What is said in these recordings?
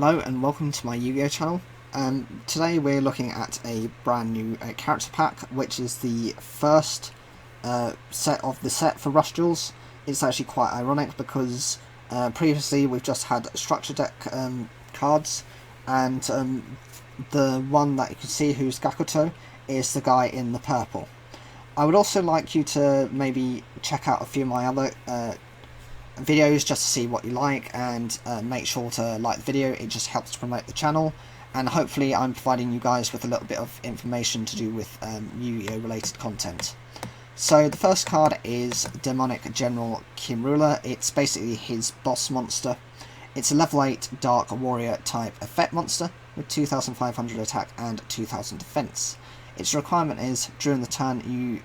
Hello and welcome to my Yu-Gi-Oh channel. Today we're looking at a brand new character pack, which is the first set of the set for Rush Duels. It's actually quite ironic because previously we've just had structure deck cards, and the one that you can see who's Gakuto is the guy in the purple. I would also like you to maybe check out a few of my other videos just to see what you like, and make sure to like the video. It just helps to promote the channel, and hopefully I'm providing you guys with a little bit of information to do with Yu-Gi-Oh related content. So the first card is Demonic General Kimrula. It's basically his boss monster. It's a level 8 Dark Warrior type effect monster with 2500 attack and 2000 defense. Its requirement is during the turn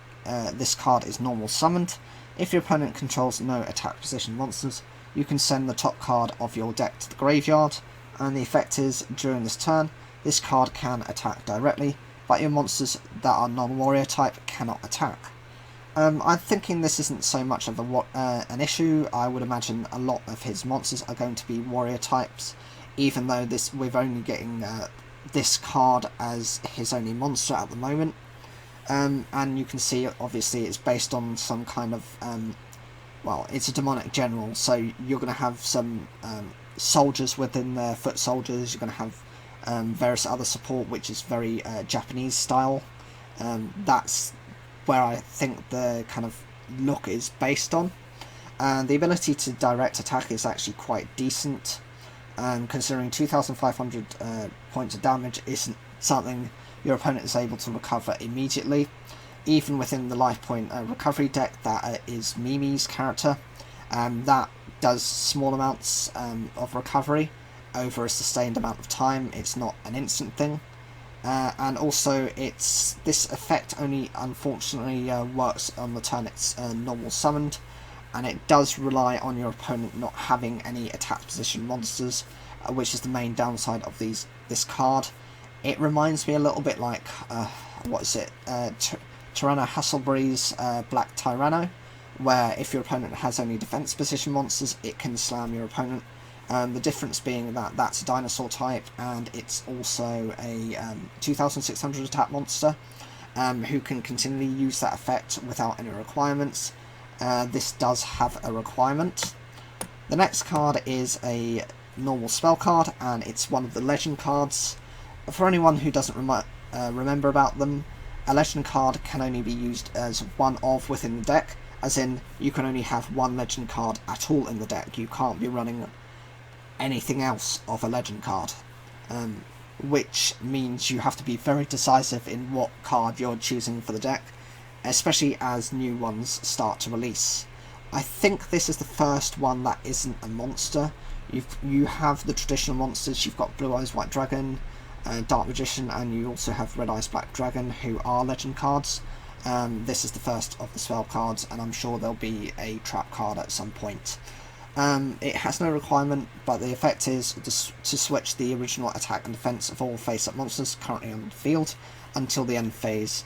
this card is normal summoned. If your opponent controls no attack position monsters, you can send the top card of your deck to the graveyard, and the effect is, during this turn, this card can attack directly, but your monsters that are non-warrior type cannot attack. I'm thinking this isn't so much of an issue. I would imagine a lot of his monsters are going to be warrior types, even though we're only getting this card as his only monster at the moment. And you can see, obviously, it's based on some kind of, well, it's a demonic general, so you're going to have some soldiers within there, foot soldiers. You're going to have various other support, which is very Japanese style. That's where I think the kind of look is based on. And the ability to direct attack is actually quite decent, considering 2500 points of damage isn't something your opponent is able to recover immediately. Even within the life point recovery deck that is Mimi's character, that does small amounts of recovery over a sustained amount of time. It's not an instant thing, and also this effect only unfortunately works on the turn it's normal summoned, and it does rely on your opponent not having any attack position monsters, which is the main downside of this card. It reminds me a little bit like, what is it, Tyranno Hasselbury's Black Tyranno, where if your opponent has only defense position monsters, it can slam your opponent. The difference being that that's a dinosaur type, and it's also a 2600 attack monster, who can continually use that effect without any requirements. This does have a requirement. The next card is a normal spell card, and it's one of the legend cards. For anyone who doesn't remember about them, a legend card can only be used as one of within the deck, as in you can only have one legend card at all in the deck. You can't be running anything else of a legend card, which means you have to be very decisive in what card you're choosing for the deck, especially as new ones start to release. I think this is the first one that isn't a monster. You have the traditional monsters. You've got Blue Eyes White Dragon, Dark Magician, and you also have Red Eyes Black Dragon, who are legend cards. This is the first of the spell cards, and I'm sure there'll be a trap card at some point. It has no requirement, but the effect is to switch the original attack and defense of all face-up monsters currently on the field until the end phase,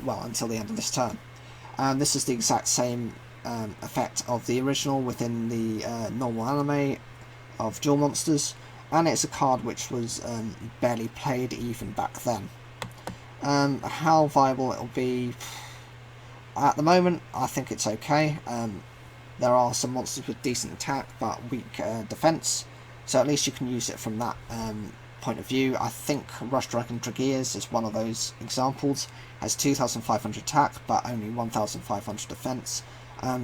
until the end of this turn. This is the exact same effect of the original within the normal anime of duel monsters, and it's a card which was barely played even back then. How viable it'll be at the moment, I think it's okay. There are some monsters with decent attack but weak defense, so at least you can use it from that point of view. I think Rush Dragon Dragears is one of those examples. Has 2500 attack but only 1500 defense,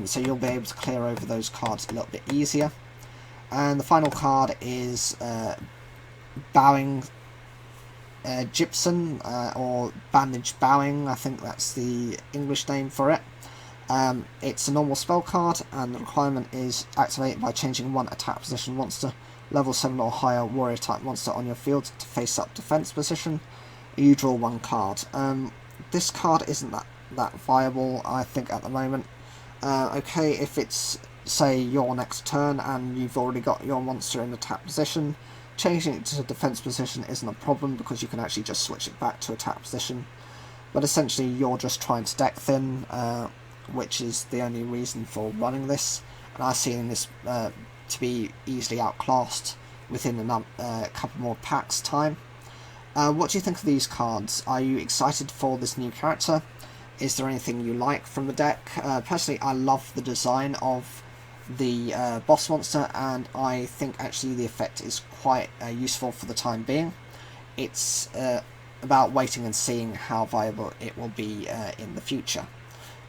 so you'll be able to clear over those cards a little bit easier. And the final card is Bowing Gypsum, or Bandage Bowing, I think that's the English name for it. It's a normal spell card, and the requirement is activate by changing one attack position monster, level 7 or higher warrior type monster on your field to face up defense position. You draw one card. This card isn't that viable, I think, at the moment. Okay, if it's, say, your next turn and you've already got your monster in attack position, changing it to defense position isn't a problem because you can actually just switch it back to attack position. But essentially you're just trying to deck thin, which is the only reason for running this, and I see this to be easily outclassed within a couple more packs time. What do you think of these cards? Are you excited for this new character? Is there anything you like from the deck? Personally, I love the design of the boss monster, and I think actually the effect is quite useful for the time being. It's about waiting and seeing how viable it will be in the future.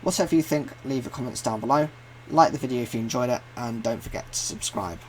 Whatever you think, leave your comments down below. Like the video if you enjoyed it, and don't forget to subscribe.